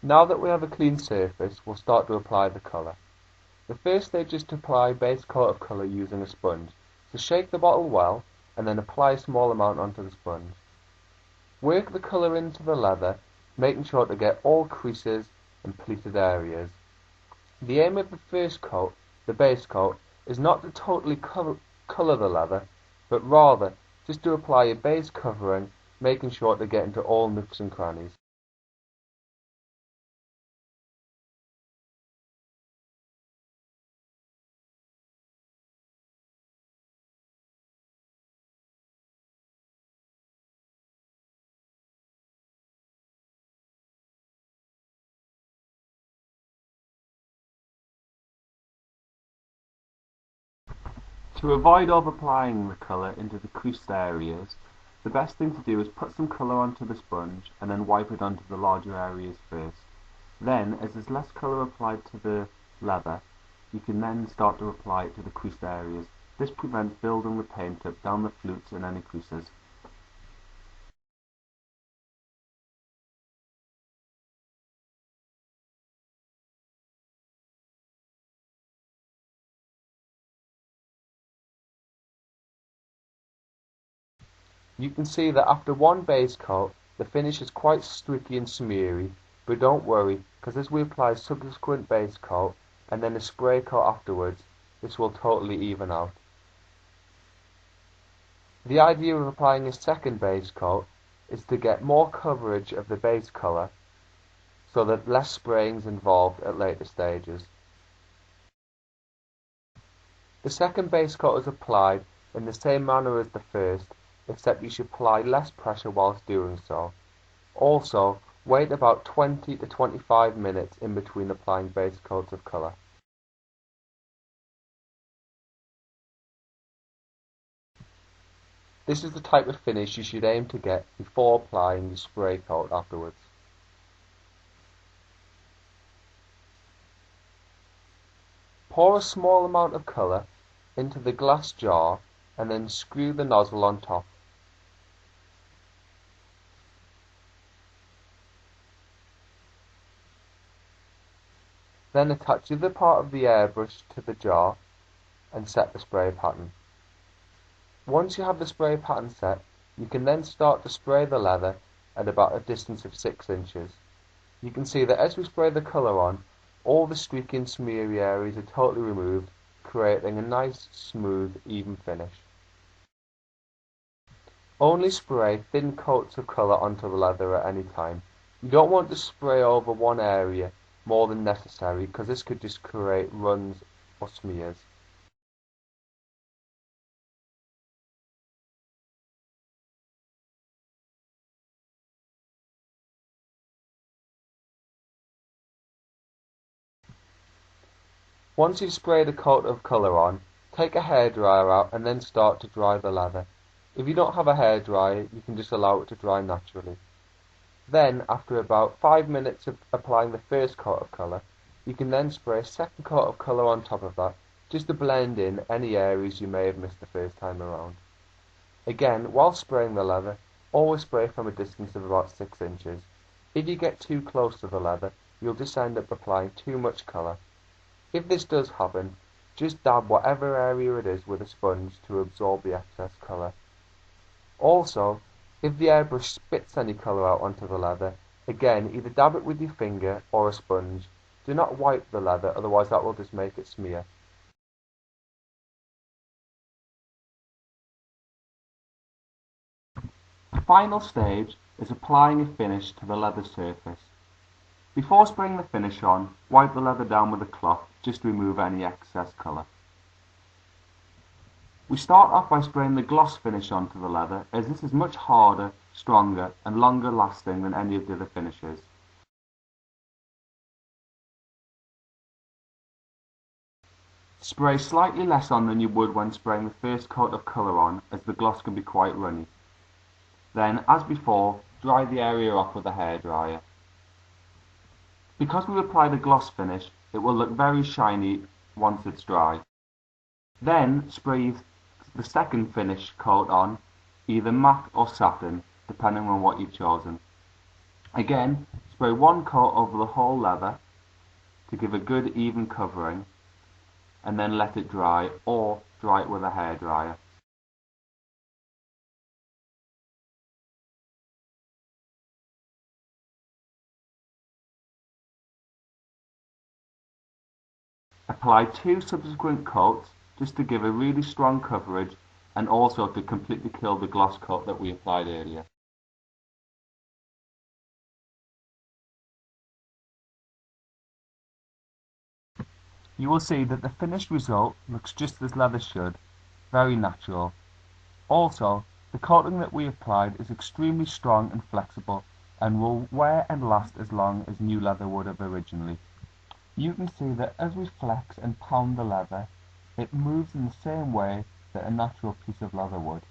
Now that we have a clean surface, we'll start to apply the colour. The first stage is to apply a base coat of colour using a sponge. So shake the bottle well, and then apply a small amount onto the sponge. Work the colour into the leather, making sure to get all creases and pleated areas. The aim of the first coat, the base coat, is not to totally colour the leather, but rather just to apply a base covering, making sure to get into all nooks and crannies. To avoid over-applying the colour into the creased areas, the best thing to do is put some colour onto the sponge and then wipe it onto the larger areas first. Then, as there's less colour applied to the leather, you can then start to apply it to the creased areas. This prevents building the paint up down the flutes and any creases. You can see that after one base coat, the finish is quite streaky and smeary, but don't worry, because as we apply a subsequent base coat and then a spray coat afterwards, this will totally even out. The idea of applying a second base coat is to get more coverage of the base colour so that less spraying is involved at later stages. The second base coat is applied in the same manner as the first, except you should apply less pressure whilst doing so. Also, wait about 20 to 25 minutes in between applying base coats of colour. This is the type of finish you should aim to get before applying the spray coat afterwards. Pour a small amount of colour into the glass jar and then screw the nozzle on top. Then attach the other part of the airbrush to the jar and set the spray pattern. Once you have the spray pattern set, you can then start to spray the leather at about a distance of 6 inches. You can see that as we spray the colour on, all the streaky and smeary areas are totally removed, creating a nice, smooth, even finish. Only spray thin coats of colour onto the leather at any time. You don't want to spray over one area more than necessary, because this could just create runs or smears. Once you've sprayed a coat of colour on, take a hairdryer out and then start to dry the leather. If you don't have a hairdryer, you can just allow it to dry naturally. Then, after about 5 minutes of applying the first coat of colour, you can then spray a second coat of colour on top of that, just to blend in any areas you may have missed the first time around. Again, while spraying the leather, always spray from a distance of about 6 inches. If you get too close to the leather, you'll just end up applying too much colour. If this does happen, just dab whatever area it is with a sponge to absorb the excess colour. Also, if the airbrush spits any colour out onto the leather, again, either dab it with your finger or a sponge. Do not wipe the leather, otherwise that will just make it smear. The final stage is applying a finish to the leather surface. Before spraying the finish on, wipe the leather down with a cloth just to remove any excess colour. We start off by spraying the gloss finish onto the leather, as this is much harder, stronger and longer lasting than any of the other finishes. Spray slightly less on than you would when spraying the first coat of colour on, as the gloss can be quite runny. Then, as before, dry the area off with a hairdryer. Because we apply the gloss finish, it will look very shiny once it's dry. Then spray the second finish coat on, either matte or satin, depending on what you've chosen. Again, Spray one coat over the whole leather to give a good even covering, and then let it dry, or dry it with a hairdryer. Apply 2 subsequent coats just to give a really strong coverage and also to completely kill the gloss coat that we applied earlier. You will see that the finished result looks just as leather should, very natural. Also, the coating that we applied is extremely strong and flexible and will wear and last as long as new leather would have originally. You can see that as we flex and pound the leather, it moves in the same way that a natural piece of leather would.